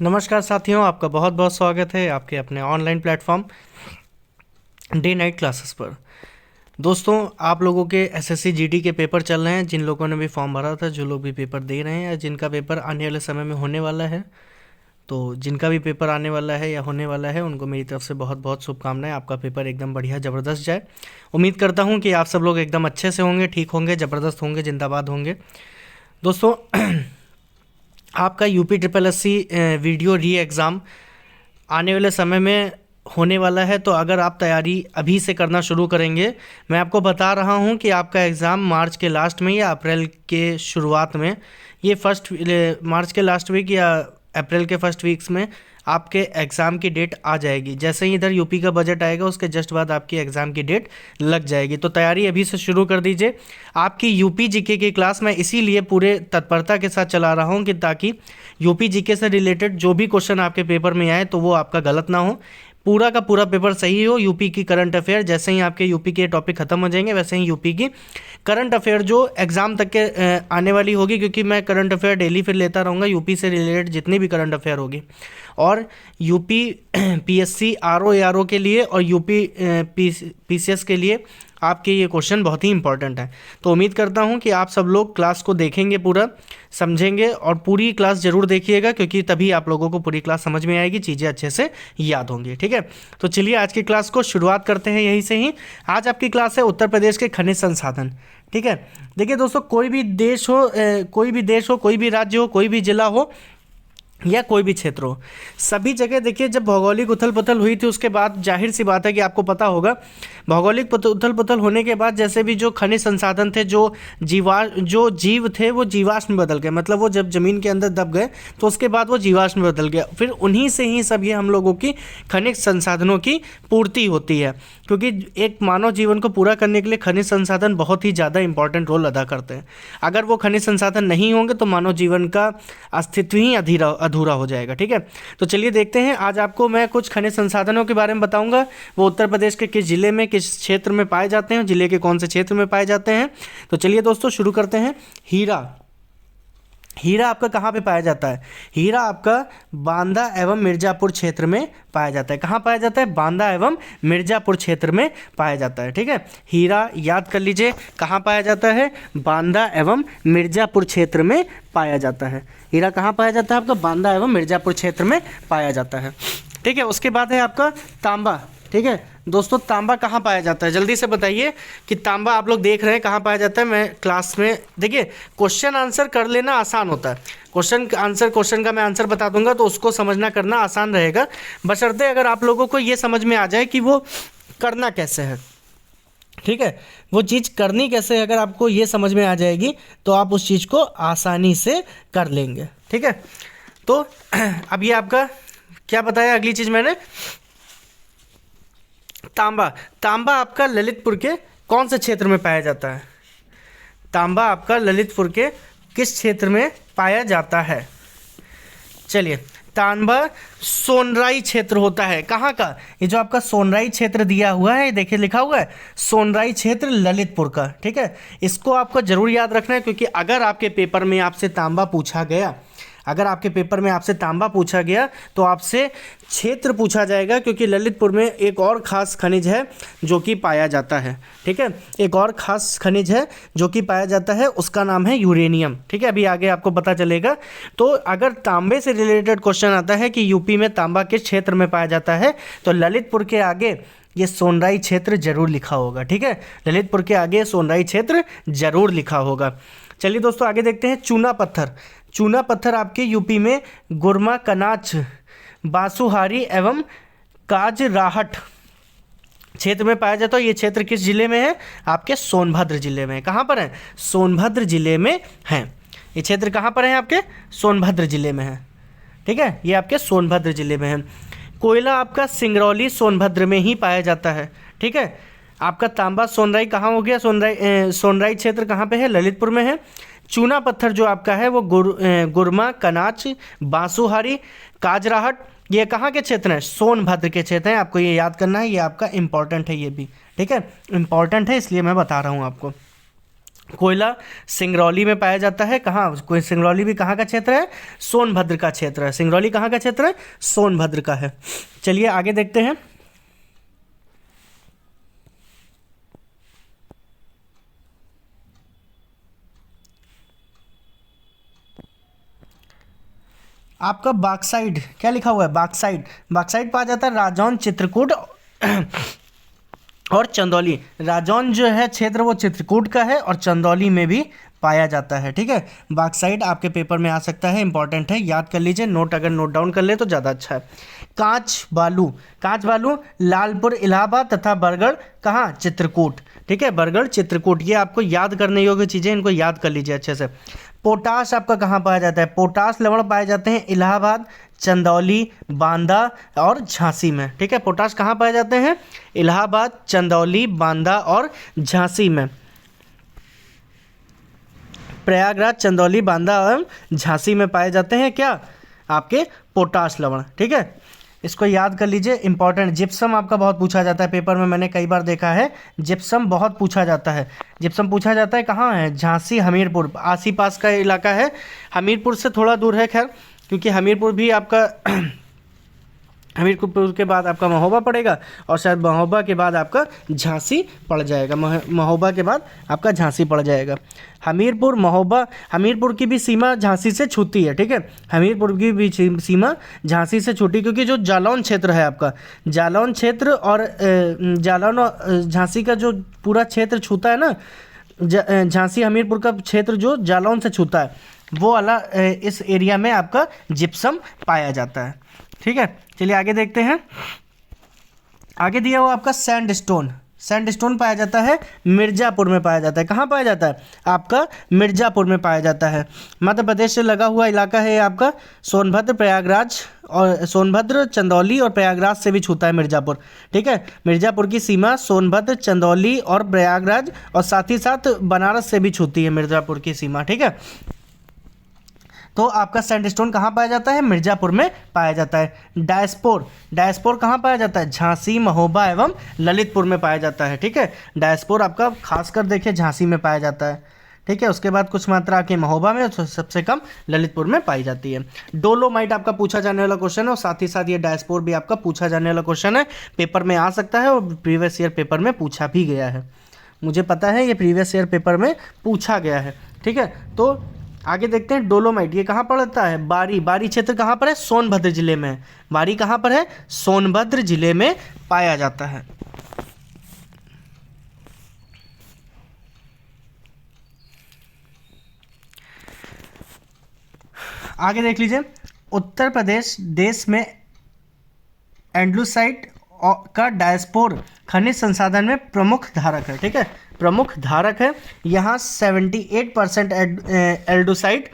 नमस्कार साथियों, आपका बहुत बहुत स्वागत है आपके अपने online platform day night classes पर। दोस्तों, आप लोगों के एसएससी जीडी के पेपर चल रहे हैं। जिन लोगों ने भी फॉर्म भरा था, जो लोग भी पेपर दे रहे हैं या जिनका पेपर आने वाले समय में होने वाला है, तो जिनका भी पेपर आने वाला है या होने वाला है उनको मेरी तरफ से बहुत बहुत शुभकामनाएं। आपका पेपर एकदम बढ़िया ज़बरदस्त जाए। उम्मीद करता हूँ कि आप सब लोग एकदम अच्छे से होंगे, ठीक होंगे, ज़बरदस्त होंगे, जिंदाबाद होंगे। दोस्तों, आपका UP triple S C video re exam आने वाले समय में होने वाला है। तो अगर आप तैयारी अभी से करना शुरू करेंगे, मैं आपको बता रहा हूं कि आपका एग्ज़ाम मार्च के लास्ट में या अप्रैल के शुरुआत में, ये मार्च के लास्ट वीक या अप्रैल के फर्स्ट वीक्स में आपके एग्ज़ाम की डेट आ जाएगी। जैसे ही इधर यूपी का बजट आएगा उसके जस्ट बाद आपकी एग्ज़ाम की डेट लग जाएगी। तो तैयारी अभी से शुरू कर दीजिए। आपकी यूपी जीके की क्लास मैं इसीलिए पूरे तत्परता के साथ चला रहा हूँ कि ताकि यूपी जीके से रिलेटेड जो भी क्वेश्चन आपके पेपर में आए तो वो आपका गलत ना हो, पूरा का पूरा पेपर सही हो। यूपी की करंट अफेयर, जैसे ही आपके यूपी के टॉपिक खत्म हो जाएंगे वैसे ही यूपी की करंट अफेयर जो एग्ज़ाम तक के आने वाली होगी, क्योंकि मैं करंट अफेयर डेली फिर लेता रहूँगा यूपी से रिलेटेड जितनी भी करंट अफेयर होगी। और यूपी पीएससी आरओ एआरओ के लिए और यूपी पीसीएस के लिए आपके ये क्वेश्चन बहुत ही इंपॉर्टेंट है। तो उम्मीद करता हूँ कि आप सब लोग क्लास को देखेंगे, पूरा समझेंगे और पूरी क्लास ज़रूर देखिएगा, क्योंकि तभी आप लोगों को पूरी क्लास समझ में आएगी, चीज़ें अच्छे से याद होंगी। ठीक है, तो चलिए आज की क्लास को शुरुआत करते हैं यहीं से ही। आज आपकी क्लास है उत्तर प्रदेश के खनिज संसाधन। ठीक है, देखिए दोस्तों, कोई भी देश हो, कोई भी राज्य हो, कोई भी जिला हो या कोई भी क्षेत्र हो, सभी जगह देखिए जब भौगोलिक उथल पुथल हुई थी उसके बाद जाहिर सी बात है कि आपको पता होगा, भौगोलिक उथल पुथल होने के बाद जैसे भी जो खनिज संसाधन थे, जो जीव थे वो जीवाश्म में बदल गए। मतलब वो जब ज़मीन के अंदर दब गए तो उसके बाद वो जीवाश्म में बदल गया। फिर उन्हीं से ही सब ये हम लोगों की खनिज संसाधनों की पूर्ति होती है, क्योंकि एक मानव जीवन को पूरा करने के लिए खनिज संसाधन बहुत ही ज़्यादा इंपॉर्टेंट रोल अदा करते हैं। अगर वो खनिज संसाधन नहीं होंगे तो मानव जीवन का अस्तित्व ही अधूरा हो जाएगा। ठीक है, तो चलिए देखते हैं। आज आपको मैं कुछ खनिज संसाधनों के बारे में बताऊंगा। वो उत्तर प्रदेश के किस जिले में, किस क्षेत्र में पाए जाते हैं, जिले के कौन से क्षेत्र में पाए जाते हैं। तो चलिए दोस्तों शुरू करते हैं। हीरा आपका कहाँ पे पाया जाता है? हीरा आपका बांदा एवं मिर्ज़ापुर क्षेत्र में पाया जाता है। कहाँ पाया जाता है? बांदा एवं मिर्ज़ापुर क्षेत्र में पाया जाता है। ठीक है, हीरा याद कर लीजिए, कहाँ पाया जाता है? बांदा एवं मिर्ज़ापुर क्षेत्र में पाया जाता है। हीरा कहाँ पाया जाता है? आपका बांदा एवं मिर्ज़ापुर क्षेत्र में पाया जाता है। ठीक है, उसके बाद है आपका तांबा। ठीक है दोस्तों, तांबा कहाँ पाया जाता है? जल्दी से बताइए कि तांबा आप लोग देख रहे हैं कहाँ पाया जाता है। मैं क्लास में देखिए, क्वेश्चन आंसर कर लेना आसान होता है। क्वेश्चन का मैं आंसर बता दूंगा तो उसको समझना करना आसान रहेगा, बशर्ते अगर आप लोगों को ये समझ में आ जाए कि वो करना कैसे है। ठीक है, वो चीज़ करनी कैसे है, अगर आपको ये समझ में आ जाएगी तो आप उस चीज़ को आसानी से कर लेंगे। ठीक है, तो अब ये आपका क्या बताया अगली चीज़ मैंने? तांबा आपका ललितपुर के कौन से क्षेत्र में पाया जाता है? तांबा आपका ललितपुर के किस क्षेत्र में पाया जाता है? चलिए, तांबा सोनराई क्षेत्र होता है। कहाँ का? ये जो आपका सोनराई क्षेत्र दिया हुआ है, देखिए लिखा हुआ है सोनराई क्षेत्र ललितपुर का। ठीक है, इसको आपको जरूर याद रखना है, क्योंकि अगर आपके पेपर में आपसे तांबा पूछा गया, तो आपसे क्षेत्र पूछा जाएगा, क्योंकि ललितपुर में एक और ख़ास खनिज है जो कि पाया जाता है। ठीक है, एक और ख़ास खनिज है जो कि पाया जाता है, उसका नाम है यूरेनियम। ठीक है, अभी आगे आपको पता चलेगा। तो अगर तांबे से रिलेटेड क्वेश्चन आता है कि यूपी में तांबा किस क्षेत्र में पाया जाता है, तो ललितपुर के आगे ये सोनराई क्षेत्र जरूर लिखा होगा। ठीक है, ललितपुर के आगे सोनराई क्षेत्र जरूर लिखा होगा। चलिए दोस्तों आगे देखते हैं। चूना पत्थर आपके यूपी में गुरमा, कनाच, बांसुहारी एवं काजराहट क्षेत्र में पाया जाता है। ये क्षेत्र किस जिले में है? आपके सोनभद्र जिले में। कहाँ पर है? सोनभद्र जिले में है। ये क्षेत्र कहाँ पर है? आपके सोनभद्र जिले में है। ठीक है, ये आपके सोनभद्र जिले में है। कोयला आपका सिंगरौली सोनभद्र में ही पाया जाता है। ठीक है, आपका तांबा सोनराई कहाँ हो गया? सोनराई क्षेत्र कहाँ पे है? ललितपुर में है। चूना पत्थर जो आपका है वो गुरमा, कनाच, बांसुहारी, काजराहट, ये कहाँ के क्षेत्र हैं? सोनभद्र के क्षेत्र हैं। आपको ये याद करना है, ये आपका इंपॉर्टेंट है ये भी। ठीक है, इंपॉर्टेंट है इसलिए मैं बता रहा हूँ आपको। कोयला सिंगरौली में पाया जाता है। कहाँ? कोई सिंगरौली भी कहाँ का क्षेत्र है? सोनभद्र का क्षेत्र है। सिंगरौली कहाँ का क्षेत्र है? सोनभद्र का है। चलिए आगे देखते हैं। आपका बाक्साइड क्या लिखा हुआ है? बाक्साइड। बाक्साइड पाया जाता है राजौन, चित्रकूट और चंदौली। राजौन जो है क्षेत्र वो चित्रकूट का है और चंदौली में भी पाया जाता है। ठीक है, बाक्साइड आपके पेपर में आ सकता है, इंपॉर्टेंट है, याद कर लीजिए। नोट अगर नोट डाउन कर ले तो ज़्यादा अच्छा है। कांच बालू। कांच बालू लालपुर इलाहाबाद तथा बरगढ़ कहाँ? चित्रकूट। ठीक है, बरगढ़ चित्रकूट, ये आपको याद करने योग्य चीज़ें, इनको याद कर लीजिए अच्छे से। पोटाश आपका कहाँ पाया जाता है? पोटाश लवण पाए जाते हैं इलाहाबाद, चंदौली, बांदा और झांसी में। ठीक है, पोटाश कहाँ पाए जाते हैं? इलाहाबाद, चंदौली, बांदा और झांसी में। प्रयागराज, चंदौली, बांदा और झांसी में पाए जाते हैं क्या? आपके पोटाश लवण। ठीक है, इसको याद कर लीजिए, इंपॉर्टेंट। जिप्सम आपका बहुत पूछा जाता है पेपर में, मैंने कई बार देखा है जिप्सम बहुत पूछा जाता है। जिप्सम पूछा जाता है कहाँ है? झांसी, हमीरपुर, आसी पास का इलाका है। हमीरपुर से थोड़ा दूर है खैर, क्योंकि हमीरपुर भी आपका हमीरपुर के बाद आपका महोबा पड़ेगा और शायद महोबा के बाद आपका झांसी पड़ जाएगा। महोबा के बाद आपका झांसी पड़ जाएगा। हमीरपुर, महोबा, हमीरपुर की भी सीमा झांसी से छूती है। ठीक है, हमीरपुर की भी सीमा झांसी से छूटी, क्योंकि जो जालौन क्षेत्र है आपका, जालौन क्षेत्र और जालौन और झांसी का जो पूरा क्षेत्र छूता है ना, झांसी हमीरपुर का क्षेत्र जो जालौन से छूता है, वो वाला इस एरिया में आपका जिप्सम पाया जाता है। ठीक है, चलिए आगे देखते हैं। आगे दिया हुआ आपका सैंडस्टोन। सैंडस्टोन पाया जाता है मिर्ज़ापुर में पाया जाता है। कहाँ पाया जाता है? आपका मिर्ज़ापुर में पाया जाता है। मध्य प्रदेश से लगा हुआ इलाका है आपका। सोनभद्र, प्रयागराज और सोनभद्र, चंदौली और प्रयागराज से भी छूता है मिर्ज़ापुर। ठीक है, मिर्ज़ापुर की सीमा सोनभद्र, चंदौली और प्रयागराज और साथ ही साथ बनारस से भी छूती है मिर्ज़ापुर की सीमा। ठीक है, तो आपका सैंडस्टोन कहाँ पाया जाता है? मिर्ज़ापुर में पाया जाता है। डायस्पोर, डायस्पोर कहाँ पाया जाता है? झांसी, महोबा एवं ललितपुर में पाया जाता है। ठीक है, डायस्पोर आपका खासकर देखिए झांसी में पाया जाता है। ठीक है, उसके बाद कुछ मात्रा के महोबा में, सबसे कम ललितपुर में पाई जाती है। डोलोमाइट आपका पूछा जाने वाला क्वेश्चन है और साथ ही साथ ये डायस्पोर भी आपका पूछा जाने वाला क्वेश्चन है, पेपर में आ सकता है और प्रीवियस ईयर पेपर में पूछा भी गया है। मुझे पता है ये प्रीवियस ईयर पेपर में पूछा गया है। ठीक है, तो आगे देखते हैं। डोलोमाइट ये कहाँ पड़ता है? बारी। बारी क्षेत्र कहाँ पर है? सोनभद्र जिले में। बारी कहाँ पर है? सोनभद्र जिले में पाया जाता है। आगे देख लीजिए। उत्तर प्रदेश देश में एंडलूसाइट का डायस्पोर खनिज संसाधन में प्रमुख धारक है। ठीक है, प्रमुख धारक है। यहाँ 78% एल्डोसाइट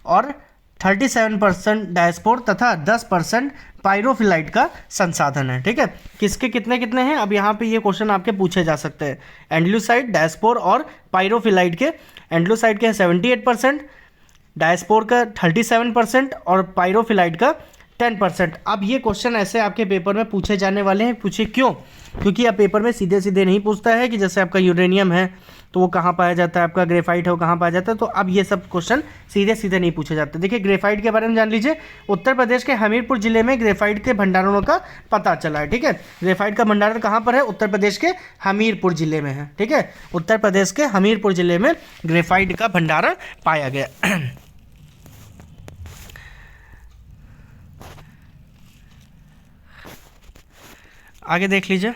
और 37% डायस्पोर तथा 10% पायरोफिलाइट का संसाधन है। ठीक है, किसके कितने कितने हैं? अब यहाँ पे ये क्वेश्चन आपके पूछे जा सकते हैं। एंडलूसाइट, डायस्पोर और पायरोफिलाइट के, एंडलूसाइट के 78%, डायस्पोर का 37% और पायरोफिलाइट का 10%। अब ये क्वेश्चन ऐसे आपके पेपर में पूछे जाने वाले हैं। पूछे क्यों? क्योंकि अब पेपर में सीधे सीधे नहीं पूछता है कि जैसे आपका यूरेनियम है तो वो कहाँ पाया जाता है, आपका ग्रेफाइट है वो कहाँ पाया जाता है, तो अब ये सब क्वेश्चन सीधे सीधे नहीं पूछे जाते। देखिए ग्रेफाइट के बारे में जान लीजिए। उत्तर प्रदेश के हमीरपुर जिले में ग्रेफाइट के भंडारणों का पता चला है। ठीक है, ग्रेफाइट का भंडारण कहाँ पर है? उत्तर प्रदेश के हमीरपुर जिले में है। ठीक है, उत्तर प्रदेश के हमीरपुर जिले में ग्रेफाइट का भंडारण पाया गया। आगे देख लीजिए।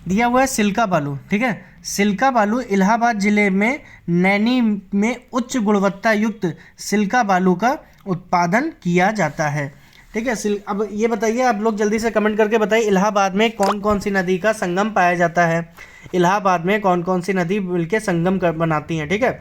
दिया हुआ है सिल्का बालू। ठीक है, सिल्का बालू इलाहाबाद जिले में नैनी में उच्च गुणवत्ता युक्त सिल्का बालू का उत्पादन किया जाता है। ठीक है, अब ये बताइए आप लोग जल्दी से कमेंट करके बताइए, इलाहाबाद में कौन कौन सी नदी का संगम पाया जाता है? इलाहाबाद में कौन कौन सी नदी मिलकर संगम बनाती हैं? ठीक है,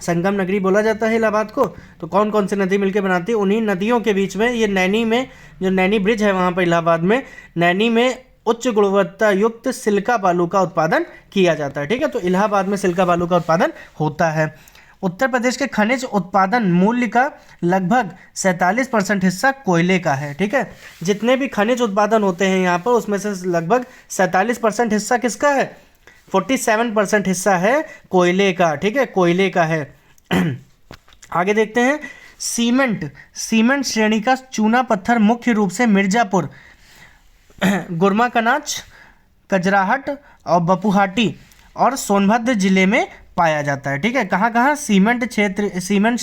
संगम नगरी बोला जाता है इलाहाबाद को। तो कौन कौन सी नदी मिलकर बनाती है? उन्हीं नदियों के बीच में ये नैनी में, जो नैनी ब्रिज है वहाँ पर इलाहाबाद में, नैनी में उच्च गुणवत्ता युक्त सिल्का बालू का उत्पादन किया जाता है। ठीक है, तो इलाहाबाद में सिल्का बालू का उत्पादन होता है। उत्तर प्रदेश के खनिज उत्पादन मूल्य का लगभग 47% हिस्सा कोयले का है। ठीक है, जितने भी खनिज उत्पादन होते हैं यहाँ पर उसमें से लगभग 47% हिस्सा किसका है? 47% हिस्सा है कोयले का। ठीक है, कोयले का है। आगे देखते हैं, सीमेंट श्रेणी का चूना पत्थर मुख्य रूप से मिर्जापुर, गुरमाकनाच, कजराहट और बपुहाटी और सोनभद्र जिले में पाया जाता है। ठीक है, कहाँ कहाँ? सीमेंट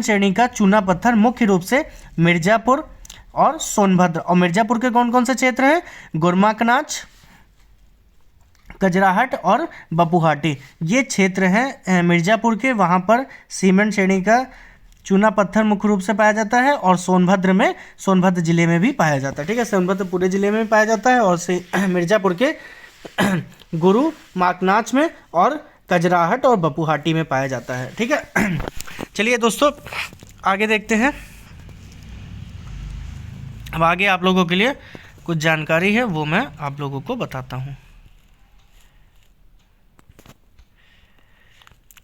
श्रेणी का चूना पत्थर मुख्य रूप से मिर्जापुर और सोनभद्र। और मिर्जापुर के कौन कौन से क्षेत्र हैं? गुरमाकनाच, कजराहट और बपुहाटी, ये क्षेत्र हैं मिर्जापुर के। वहाँ पर सीमेंट श्रेणी का चूना पत्थर मुख्य रूप से पाया जाता है और सोनभद्र जिले में भी पाया जाता है। ठीक है, सोनभद्र पूरे जिले में भी पाया जाता है और मिर्जापुर के गुरु माकनाच में और कजराहट और बपुहाटी में पाया जाता है। ठीक है, चलिए दोस्तों आगे देखते हैं। अब आगे आप लोगों के लिए कुछ जानकारी है वो मैं आप लोगों को बताता हूँ।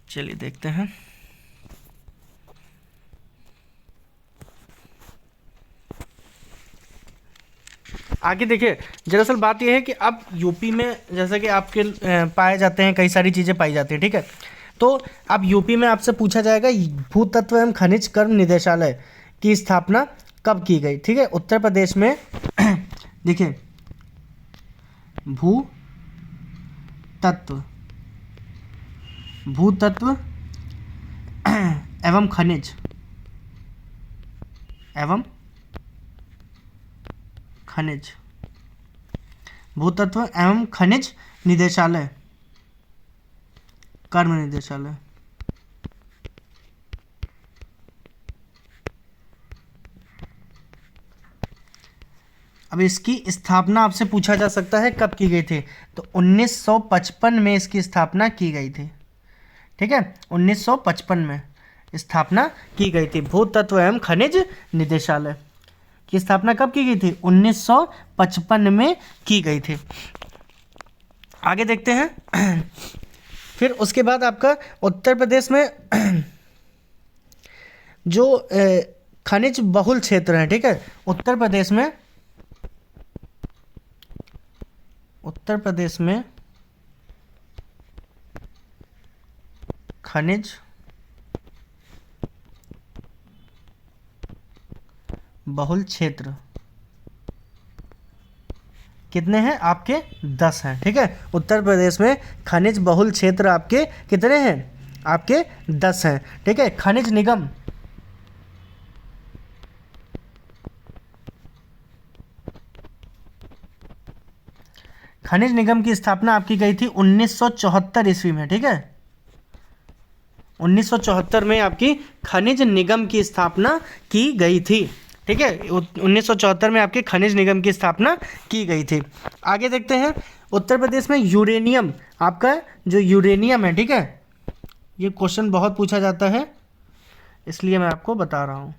चलिए देखते हैं। आगे देखिए, दरअसल बात यह है कि अब यूपी में जैसे कि आपके पाए जाते हैं, कई सारी चीज़ें पाई जाती हैं। ठीक है, तो अब यूपी में आपसे पूछा जाएगा भूतत्व एवं खनिज कर्म निदेशालय की स्थापना कब की गई? ठीक है, उत्तर प्रदेश में देखिए, भूतत्व एवं खनिज भूतत्व एवं खनिज निदेशालय, कर्म निदेशालय। अब इसकी स्थापना आपसे पूछा जा सकता है कब की गई थी, तो 1955 में इसकी स्थापना की गई थी। ठीक है, 1955 में स्थापना की गई थी। भूतत्व एवं खनिज निदेशालय की स्थापना कब की गई थी? 1955 में की गई थी। आगे देखते हैं। फिर उसके बाद आपका उत्तर प्रदेश में जो खनिज बहुल क्षेत्र है, ठीक है, उत्तर प्रदेश में खनिज बहुल क्षेत्र कितने हैं? आपके 10 हैं। ठीक है, उत्तर प्रदेश में खनिज बहुल क्षेत्र आपके कितने हैं? आपके 10 हैं। ठीक है, खनिज निगम की स्थापना आपकी गई थी 1974 ईस्वी में। ठीक है, 1974 में आपकी खनिज निगम की स्थापना की गई थी। ठीक है, 1974 में आपके खनिज निगम की स्थापना की गई थी। आगे देखते हैं, उत्तर प्रदेश में यूरेनियम, आपका जो यूरेनियम है, ठीक है, ये क्वेश्चन बहुत पूछा जाता है इसलिए मैं आपको बता रहा हूँ।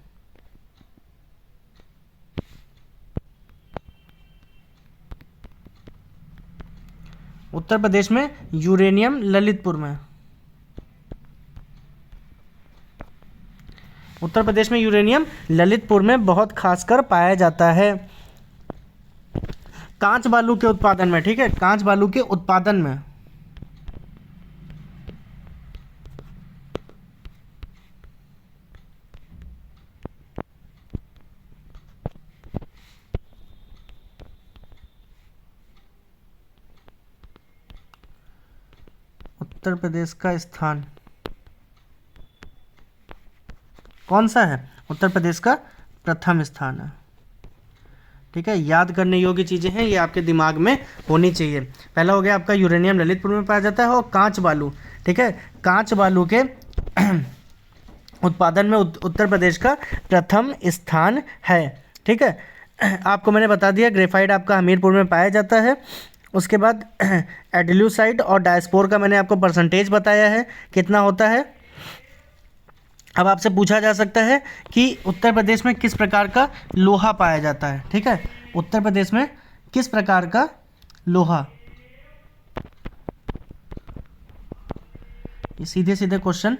उत्तर प्रदेश में यूरेनियम ललितपुर में, उत्तर प्रदेश में यूरेनियम ललितपुर में बहुत खासकर पाया जाता है। कांच बालू के उत्पादन में, ठीक है, कांच बालू के उत्पादन में उत्तर प्रदेश का स्थान कौन सा है? उत्तर प्रदेश का प्रथम स्थान है। ठीक है, याद करने योग्य चीज़ें हैं, ये आपके दिमाग में होनी चाहिए। पहला हो गया आपका यूरेनियम ललितपुर में पाया जाता है और कांच बालू, ठीक है, कांच बालू के उत्पादन में उत्तर प्रदेश का प्रथम स्थान है। ठीक है, आपको मैंने बता दिया ग्रेफाइट आपका हमीरपुर में पाया जाता है। उसके बाद एडिल्यूसाइड और डायस्पोर का मैंने आपको परसेंटेज बताया है कितना होता है। अब आपसे पूछा जा सकता है कि उत्तर प्रदेश में किस प्रकार का लोहा पाया जाता है। ठीक है, उत्तर प्रदेश में किस प्रकार का लोहा ये सीधे सीधे क्वेश्चन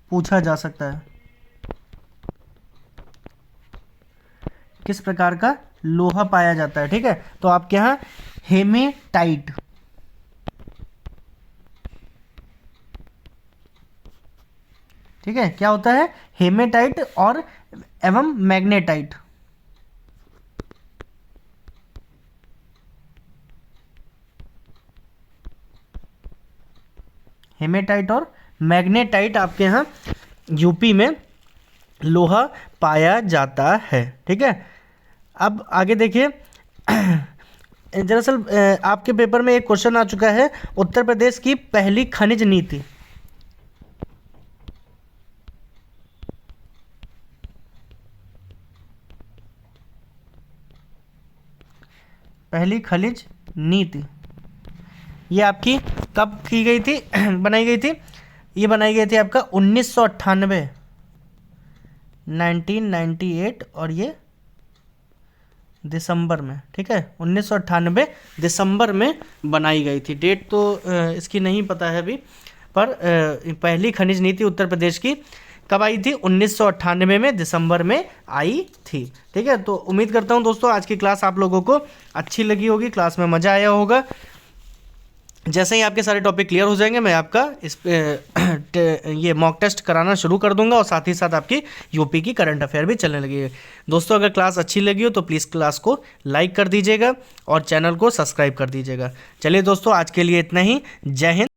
पूछा जा सकता है। किस प्रकार का लोहा पाया जाता है, ठीक है। तो आपके यहाँ हेमेटाइट, ठीक है, क्या होता है, हेमेटाइट और एवं मैग्नेटाइट। हेमेटाइट और मैग्नेटाइट आपके यहाँ यूपी में लोहा पाया जाता है, ठीक है। अब आगे देखिए, दरअसल आपके पेपर में एक क्वेश्चन आ चुका है, उत्तर प्रदेश की पहली खनिज नीति। पहली खनिज नीति ये आपकी कब की गई थी, बनाई गई थी, ये बनाई गई थी आपका 1998, 1998, और ये दिसंबर में, ठीक है, 1998 दिसंबर में बनाई गई थी। डेट तो इसकी नहीं पता है अभी, पर पहली खनिज नीति उत्तर प्रदेश की कब आई थी, 1998 में दिसंबर में आई थी, ठीक है। तो उम्मीद करता हूँ दोस्तों आज की क्लास आप लोगों को अच्छी लगी होगी, क्लास में मज़ा आया होगा। जैसे ही आपके सारे टॉपिक क्लियर हो जाएंगे मैं आपका इस ये मॉक टेस्ट कराना शुरू कर दूंगा, और साथ ही साथ आपकी यूपी की करंट अफेयर भी चलने लगेगी। दोस्तों अगर क्लास अच्छी लगी हो तो प्लीज़ क्लास को लाइक कर दीजिएगा और चैनल को सब्सक्राइब कर दीजिएगा। चलिए दोस्तों आज के लिए इतना ही, जय हिंद।